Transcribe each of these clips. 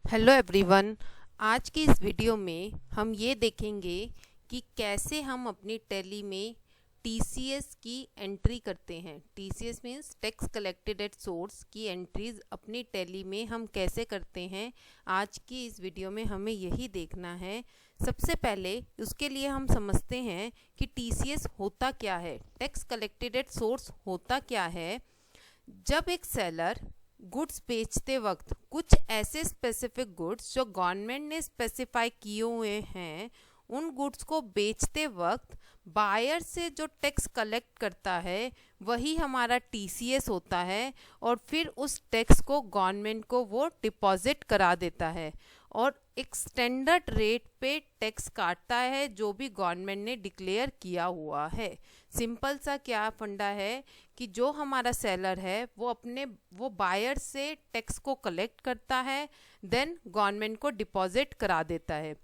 Hello everyone. आज की इस वीडियो में हम ये देखेंगे कि कैसे हम अपनी टैली में टीसीएस की एंट्री करते हैं। TCS means tax collected at source की एंट्रीज अपनी टैली में हम कैसे करते हैं। आज की इस वीडियो में हमें यही देखना है। सबसे पहले उसके लिए हम समझते हैं कि टीसीएस होता क्या है, टैक्स कलेक्टेड एट सोर्स होता क्या है। जब एक सेलर गुड्स बेचते वक्त कुछ ऐसे स्पेसिफिक गुड्स जो गवर्नमेंट ने स्पेसिफाई किए हुए हैं, उन गुड्स को बेचते वक्त बायर से जो टैक्स कलेक्ट करता है वही हमारा टीसीएस होता है, और फिर उस टैक्स को गवर्नमेंट को वो डिपॉजिट करा देता है और एक स्टैंडर्ड रेट पे टैक्स काटता है जो भी गवर्नमेंट ने डिक्लेयर किया हुआ है। सिंपल सा क्या फंडा है कि जो हमारा सेलर है वो बायर से टैक्स को कलेक्ट करता है, देन गवर्नमेंट को डिपॉजिट करा देता है।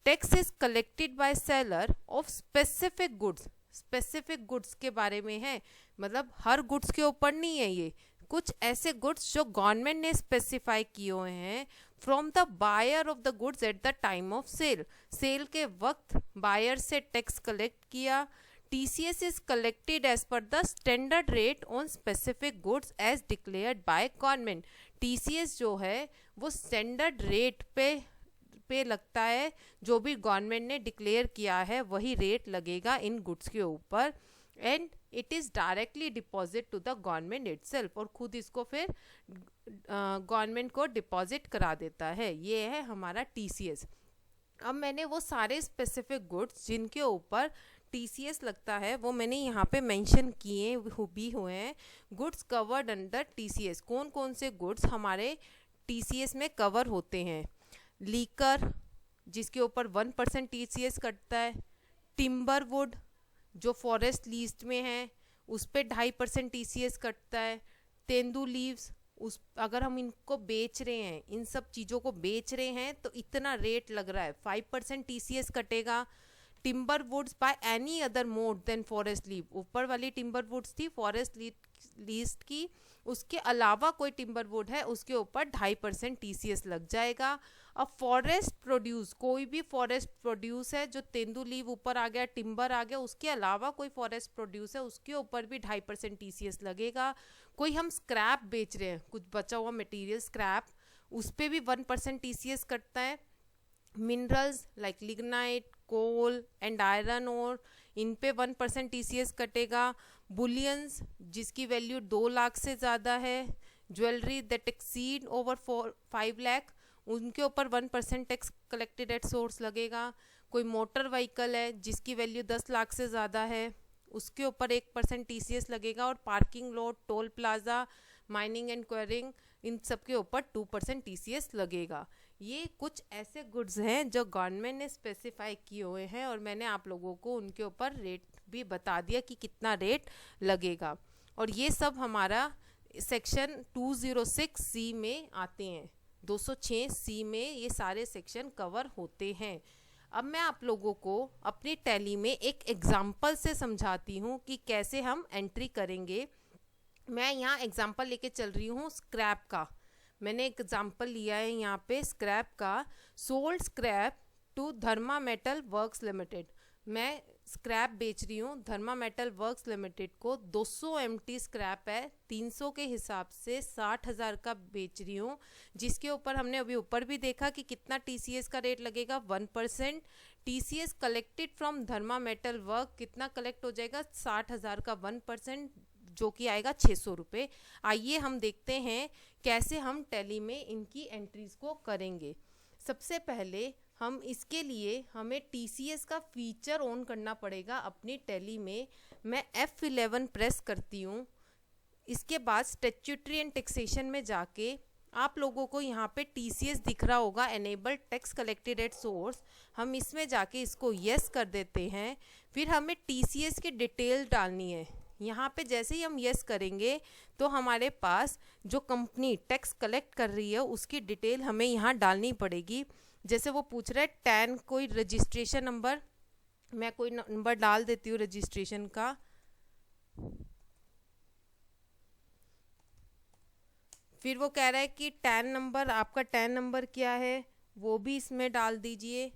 Tax is collected by seller of specific goods. Specific goods के बारे में है, मतलब हर गुड्स के ऊपर नहीं है, ये कुछ ऐसे गुड्स जो गवर्नमेंट ने स्पेसिफाई किए हुए हैं from the buyer of the goods at the time of sale. Sale के वक्त बायर से टैक्स कलेक्ट किया। TCS is collected as per the standard rate on specific goods as declared by government। TCS जो है वो standard rate पे लगता है, जो भी गवर्नमेंट ने डिक्लेयर किया है वही रेट लगेगा इन गुड्स के ऊपर, and it is directly deposit to the government itself, और खुद इसको फिर गवर्नमेंट को डिपॉजिट करा देता है। ये है हमारा TCS। अब मैंने वो सारे स्पेसिफिक गुड्स जिनके ऊपर टीसीएस लगता है वो मैंने यहाँ पे मेंशन किए भी हुए हैं। गुड्स कवर्ड अंडर टीसीएस, कौन कौन से गुड्स हमारे टीसीएस में कवर होते हैं। लीकर जिसके ऊपर 1% टीसीएस कटता है। टिम्बर वुड जो फॉरेस्ट लीस्ट में है उस पर 2.5% टीसीएस कटता है। तेंदू लीव्स, उस अगर हम इनको बेच रहे हैं, इन सब चीज़ों को बेच रहे हैं तो इतना रेट लग रहा है, 5% टीसीएस कटेगा। Timber woods by any other mode than forest leave, ऊपर वाली टिम्बर वुड्स थी फॉरेस्ट लीस्ट की, उसके अलावा कोई टिम्बर वुड है उसके ऊपर 2.5% टीसीएस लग जाएगा। अब फॉरेस्ट प्रोड्यूस, कोई भी फॉरेस्ट प्रोड्यूस है, जो तेंदू लीव ऊपर आ गया, टिम्बर आ गया, उसके अलावा कोई फॉरेस्ट प्रोड्यूस है उसके ऊपर भी 2.5% टीसीएस लगेगा। कोई हम स्क्रैप बेच रहे हैं, कुछ बचा हुआ मटेरियल स्क्रैप, उस पर भी 1% टीसीएस कटता है। Minerals like lignite, coal and iron और इन पे 1% टीसीएस कटेगा। बुलियंस जिसकी वैल्यू 2 लाख से ज़्यादा है। Jewellery that exceed over 5 lakh, उनके ऊपर 1% टैक्स कलेक्टेड एट सोर्स लगेगा। कोई मोटर व्हीकल है जिसकी वैल्यू 10 लाख से ज़्यादा है, उसके ऊपर 1% टीसीएस लगेगा। और parking lot, toll plaza, mining and quarrying, इन सब के ऊपर 2% टीसीएस लगेगा। ये कुछ ऐसे गुड्स हैं जो गवर्नमेंट ने स्पेसिफाई किए हुए हैं, और मैंने आप लोगों को उनके ऊपर रेट भी बता दिया कि कितना रेट लगेगा। और ये सब हमारा सेक्शन 206C में आते हैं, 206C में ये सारे सेक्शन कवर होते हैं। अब मैं आप लोगों को अपनी टैली में एक एग्जाम्पल से समझाती हूँ कि कैसे हम एंट्री करेंगे। मैं यहाँ एग्जाम्पल लेके चल रही हूँ स्क्रैप का। मैंने एक एग्जाम्पल लिया है यहाँ पे स्क्रैप का। Sold scrap to Dharma metal works limited. मैं स्क्रैप बेच रही हूँ धर्मा मेटल वर्क्स लिमिटेड को। 200 MT स्क्रैप है, 300 के हिसाब से 60,000 का बेच रही हूँ, जिसके ऊपर हमने अभी ऊपर भी देखा कि कितना टीसीएस का रेट लगेगा, 1%। TCS collected from Dharma metal work कितना कलेक्ट हो जाएगा, 60,000 का 1%, जो कि आएगा 600 रुपये। आइए हम देखते हैं कैसे हम टैली में इनकी एंट्रीज को करेंगे। सबसे पहले हम इसके लिए हमें टीसीएस का फीचर ऑन करना पड़ेगा अपनी टैली में। मैं F11 प्रेस करती हूँ। इसके बाद स्टैट्यूटरी एंड टैक्सेशन में जाके आप लोगों को यहाँ पे टीसीएस दिख रहा होगा, enable tax collected at source. हम इसमें जाके इसको यस कर देते हैं। फिर हमें टीसीएस की डिटेल डालनी है। यहाँ पे जैसे ही हम यस करेंगे तो हमारे पास जो कंपनी टैक्स कलेक्ट कर रही है उसकी डिटेल हमें यहाँ डालनी पड़ेगी। जैसे वो पूछ रहा है टैन कोई रजिस्ट्रेशन नंबर, मैं कोई नंबर डाल देती हूँ रजिस्ट्रेशन का। फिर वो कह रहा है कि टैन नंबर, आपका टैन नंबर क्या है वो भी इसमें डाल दीजिए।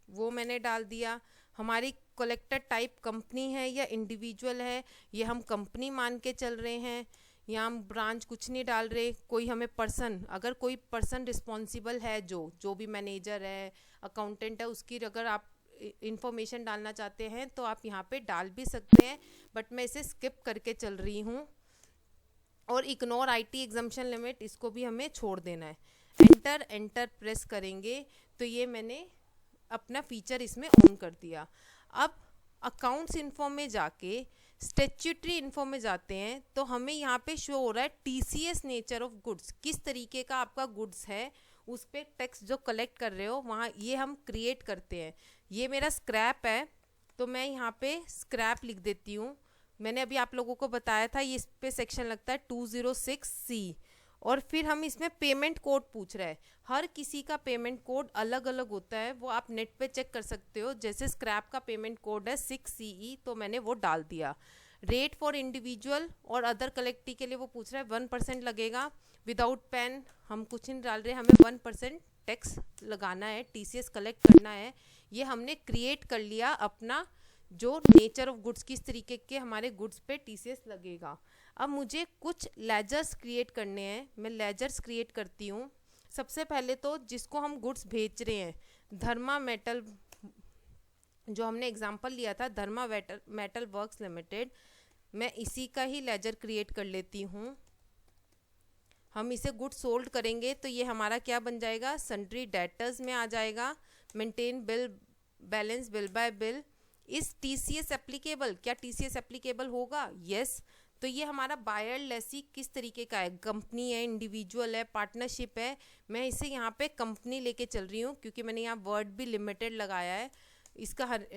वो मैंने डाल दिया। हमारी कलेक्टर टाइप कंपनी है या इंडिविजुअल है, ये हम कंपनी मान के चल रहे हैं। यहाँ हम ब्रांच कुछ नहीं डाल रहे। कोई हमें पर्सन, अगर कोई पर्सन रिस्पॉन्सिबल है, जो भी मैनेजर है, अकाउंटेंट है, उसकी अगर आप इंफॉर्मेशन डालना चाहते हैं तो आप यहाँ पे डाल भी सकते हैं, बट मैं इसे स्किप करके चल रही हूँ। और इग्नोर आईटी एग्जम्पशन लिमिट, इसको भी हमें छोड़ देना है। एंटर एंटर प्रेस करेंगे तो ये मैंने अपना फीचर इसमें ऑन कर दिया। अब अकाउंट्स इन्फो में जाके स्टैट्यूटरी इन्फो में जाते हैं तो हमें यहाँ पे शो हो रहा है टीसीएस नेचर ऑफ गुड्स, किस तरीके का आपका गुड्स है, उस पर टैक्स जो कलेक्ट कर रहे हो वहाँ ये हम क्रिएट करते हैं। ये मेरा स्क्रैप है तो मैं यहाँ पे स्क्रैप लिख देती हूँ। मैंने अभी आप लोगों को बताया था ये इस पे सेक्शन लगता है 206C। और फिर हम इसमें पेमेंट कोड पूछ रहा है। हर किसी का पेमेंट कोड अलग अलग होता है, वो आप नेट पे चेक कर सकते हो। जैसे स्क्रैप का पेमेंट कोड है 6CE, तो मैंने वो डाल दिया। रेट फॉर इंडिविजुअल और अदर कलेक्टी के लिए वो पूछ रहा है 1% लगेगा। विदाउट पेन हम कुछ नहीं डाल रहे, हमें 1% टैक्स लगाना है, टीसीएस कलेक्ट करना है। ये हमने क्रिएट कर लिया अपना जो नेचर ऑफ गुड्स, किस तरीके के हमारे गुड्स पे टीसीएस लगेगा। अब मुझे कुछ लेजर्स क्रिएट करने हैं। मैं लेजर्स क्रिएट करती हूँ। सबसे पहले तो जिसको हम गुड्स भेज रहे हैं, धर्मा मेटल, जो हमने एग्जांपल लिया था धर्मा मेटल वर्क्स लिमिटेड, मैं इसी का ही लेजर क्रिएट कर लेती हूँ। हम इसे गुड्स सोल्ड करेंगे तो ये हमारा क्या बन जाएगा, सन्ड्री डेटर्स में आ जाएगा। Maintain bill balance, bill bye bill. इस टीसीएस एप्लीकेबल, क्या टीसीएस एप्लीकेबल होगा? यस। तो ये हमारा बायर लेसी किस तरीके का है, कंपनी है, इंडिविजुअल है, पार्टनरशिप है। मैं इसे यहाँ पे कंपनी लेके चल रही हूँ क्योंकि मैंने यहाँ वर्ड भी लिमिटेड लगाया है। इसका her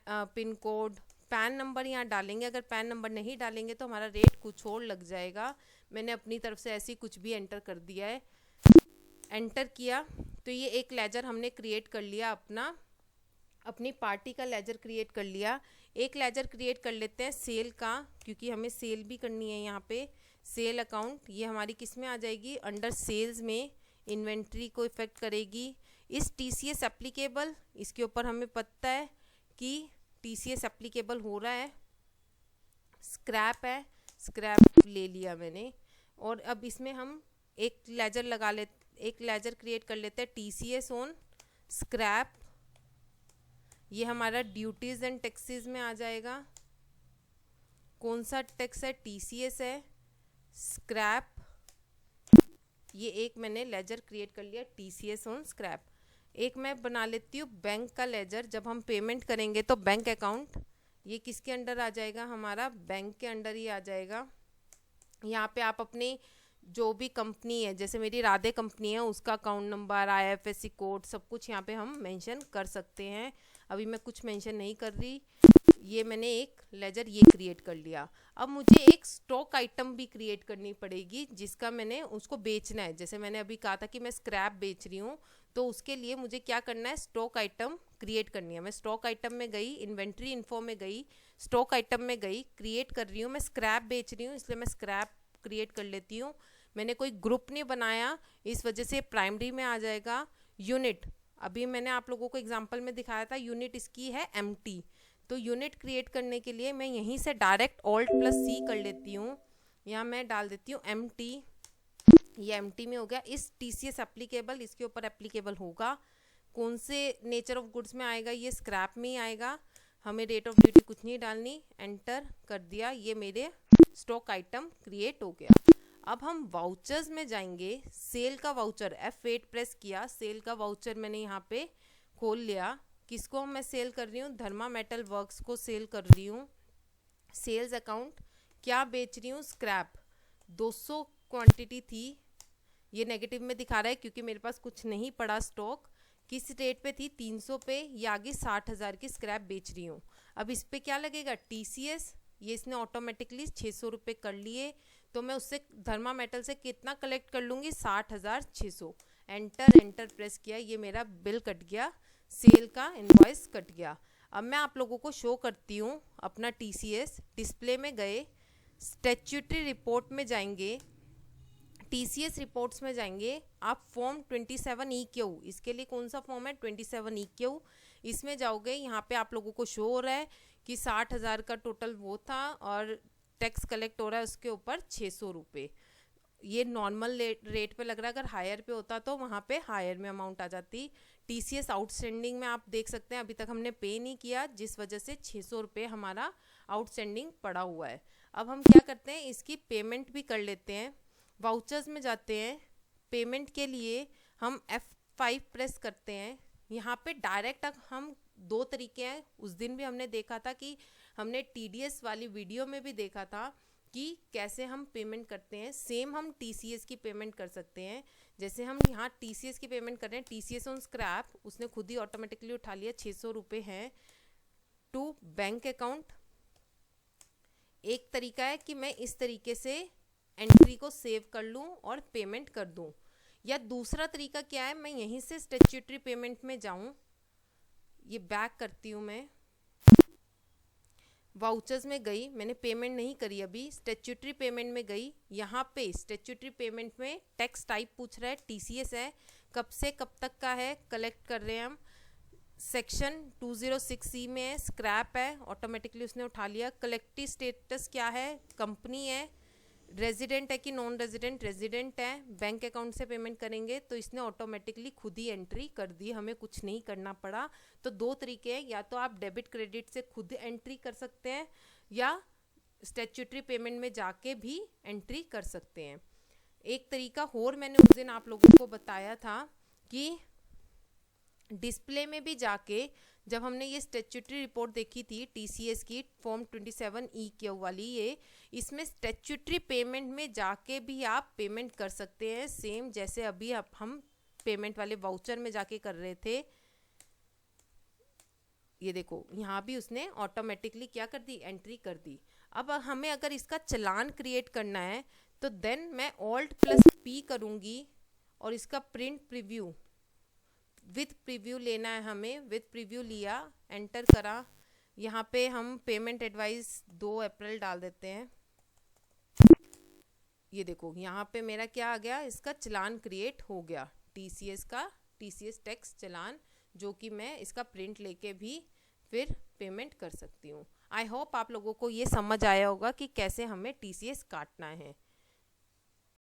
pin code, pan number यहाँ डालेंगे। अगर पैन नंबर नहीं डालेंगे तो हमारा रेट कुछ और लग जाएगा। मैंने अपनी तरफ से ऐसे ही कुछ भी एंटर कर दिया है। एंटर किया तो ये एक लेजर हमने क्रिएट कर लिया, अपनी पार्टी का लेजर क्रिएट कर लिया। एक लेजर क्रिएट कर लेते हैं सेल का, क्योंकि हमें सेल भी करनी है। यहाँ पे सेल अकाउंट, ये हमारी किस में आ जाएगी, अंडर सेल्स में। इन्वेंट्री को इफेक्ट करेगी। इस टीसीएस एप्लीकेबल, इसके ऊपर हमें पता है कि टीसीएस एप्लीकेबल हो रहा है। स्क्रैप है, स्क्रैप ले लिया मैंने। और अब इसमें हम एक लेजर क्रिएट कर लेते हैं टीसीएस ऑन स्क्रैप। ये हमारा ड्यूटीज एंड टैक्सेस में आ जाएगा। कौन सा टैक्स है, टीसीएस है, स्क्रैप। ये एक मैंने लेजर क्रिएट कर लिया टीसीएस ऑन स्क्रैप। एक मैं बना लेती हूँ बैंक का लेजर। जब हम पेमेंट करेंगे तो बैंक अकाउंट, ये किसके अंडर आ जाएगा, हमारा बैंक के अंडर ही आ जाएगा। यहाँ पे आप अपनी जो भी कंपनी है, जैसे मेरी राधे कंपनी है, उसका अकाउंट नंबर, आईएफएससी कोड, सब कुछ यहाँ पे हम मेंशन कर सकते हैं। अभी मैं कुछ मेंशन नहीं कर रही। ये मैंने एक लेजर ये क्रिएट कर लिया। अब मुझे एक स्टॉक आइटम भी क्रिएट करनी पड़ेगी जिसका मैंने उसको बेचना है। जैसे मैंने अभी कहा था कि मैं स्क्रैप बेच रही हूँ, तो उसके लिए मुझे क्या करना है, स्टॉक आइटम क्रिएट करनी है। मैं स्टॉक आइटम में गई, इन्वेंट्री इन्फो में गई, स्टॉक आइटम में गई, क्रिएट कर रही हूँ। मैं स्क्रैप बेच रही हूँ इसलिए मैं स्क्रैप क्रिएट कर लेती हूँ। मैंने कोई ग्रुप नहीं बनाया, इस वजह से प्राइमरी में आ जाएगा। यूनिट, अभी मैंने आप लोगों को एग्जांपल में दिखाया था, यूनिट इसकी है एम्प्टी। तो यूनिट क्रिएट करने के लिए मैं यहीं से डायरेक्ट Alt+C कर लेती हूँ। यहाँ मैं डाल देती हूँ एम्प्टी। ये एम्प्टी में हो गया। इस टीसीएस एप्लीकेबल, इसके ऊपर एप्लीकेबल होगा। कौन से नेचर ऑफ गुड्स में आएगा, ये स्क्रैप में ही आएगा। हमें रेट ऑफ ड्यूटी कुछ नहीं डालनी। एंटर कर दिया, ये मेरे स्टॉक आइटम क्रिएट हो गया। अब हम वाउचर्स में जाएंगे। सेल का वाउचर, F8 प्रेस किया, सेल का वाउचर मैंने यहाँ पे खोल लिया। किसको मैं सेल कर रही हूँ, धर्मा मेटल वर्क्स को सेल कर रही हूँ। सेल्स अकाउंट, क्या बेच रही हूँ, स्क्रैप। 200 क्वांटिटी थी, ये नेगेटिव में दिखा रहा है क्योंकि मेरे पास कुछ नहीं पड़ा स्टॉक। किस रेट पे थी, 300 पे। ये आगे 60,000 की स्क्रैप बेच रही हूँ। अब इस पे क्या लगेगा, टीसीएस। ये इसने ऑटोमेटिकली 600 रुपये कर लिए, तो मैं उससे धर्मा मेटल से कितना कलेक्ट कर लूँगी, 60,600। एंटर प्रेस किया, ये मेरा बिल कट गया, सेल का इनवॉइस कट गया। अब मैं आप लोगों को शो करती हूँ अपना TCS। डिस्प्ले में गए, स्टैट्यूटरी रिपोर्ट में जाएंगे, TCS रिपोर्ट्स में जाएंगे, आप फॉर्म 27EQ, इसके लिए कौन सा फॉर्म है 27EQ, इसमें जाओगे। यहाँ पे आप लोगों को शो हो रहा है कि 60,000 का टोटल वो था और टैक्स कलेक्ट हो रहा है उसके ऊपर 600 रुपये। ये नॉर्मल रेट पे लग रहा है, अगर हायर पे होता तो वहाँ पे हायर में अमाउंट आ जाती। TCS आउटस्टैंडिंग में आप देख सकते हैं अभी तक हमने पे नहीं किया, जिस वजह से 600 रुपये हमारा आउटस्टैंडिंग पड़ा हुआ है। अब हम क्या करते हैं, इसकी पेमेंट भी कर लेते हैं। वाउचर्स में जाते हैं, पेमेंट के लिए हम F5 प्रेस करते हैं। यहाँ पे डायरेक्ट हम दो तरीके हैं, उस दिन भी हमने देखा था कि हमने TDS वाली वीडियो में भी देखा था कि कैसे हम पेमेंट करते हैं। सेम हम TCS की पेमेंट कर सकते हैं। जैसे हम यहाँ TCS की पेमेंट कर रहे हैं, TCS ऑन स्क्रैप, उसने खुद ही ऑटोमेटिकली उठा लिया, 600 रुपये हैं टू बैंक अकाउंट। एक तरीका है कि मैं इस तरीके से एंट्री को सेव कर लूँ और पेमेंट कर दूँ, या दूसरा तरीका क्या है, मैं यहीं से स्टैट्यूटरी पेमेंट में जाऊँ। ये बैक करती हूँ, मैं वाउचर्स में गई, मैंने पेमेंट नहीं करी अभी, स्टैट्यूटरी पेमेंट में गई। यहाँ पे स्टैट्यूटरी पेमेंट में टैक्स टाइप पूछ रहा है, TCS है, कब से कब तक का है, कलेक्ट कर रहे हैं हम, सेक्शन 206C में है, स्क्रैप है, ऑटोमेटिकली उसने उठा लिया। कलेक्टिव स्टेटस क्या है, कंपनी है, रेजिडेंट है कि नॉन रेजिडेंट, रेजिडेंट है, बैंक अकाउंट से पेमेंट करेंगे, तो इसने ऑटोमेटिकली खुद ही एंट्री कर दी, हमें कुछ नहीं करना पड़ा। तो दो तरीके हैं, या तो आप डेबिट क्रेडिट से खुद एंट्री कर सकते हैं या स्टैट्यूटरी पेमेंट में जाके भी एंट्री कर सकते हैं। एक तरीका और मैंने उस दिन आप लोगों को बताया था कि डिस्प्ले में भी जाके, जब हमने ये स्टैट्यूटरी रिपोर्ट देखी थी TCS की फॉर्म 27EQ वाली, ये इसमें स्टैट्यूटरी पेमेंट में जाके भी आप पेमेंट कर सकते हैं, सेम जैसे अभी हम पेमेंट वाले वाउचर में जाके कर रहे थे। ये देखो यहाँ भी उसने ऑटोमेटिकली क्या कर दी, एंट्री कर दी। अब हमें अगर इसका चालान क्रिएट करना है तो देन मैं Alt+P करूँगी और इसका प्रिंट प्रीव्यू विथ प्रीव्यू लेना है हमें। विथ प्रीव्यू लिया, एंटर करा, यहाँ पे हम पेमेंट एडवाइस 2 अप्रैल डाल देते हैं। ये देखो यहाँ पे मेरा क्या आ गया, इसका चालान क्रिएट हो गया, TCS का, TCS टैक्स चालान, जो कि मैं इसका प्रिंट लेके भी फिर पेमेंट कर सकती हूँ। आई होप आप लोगों को ये समझ आया होगा कि कैसे हमें TCS काटना है।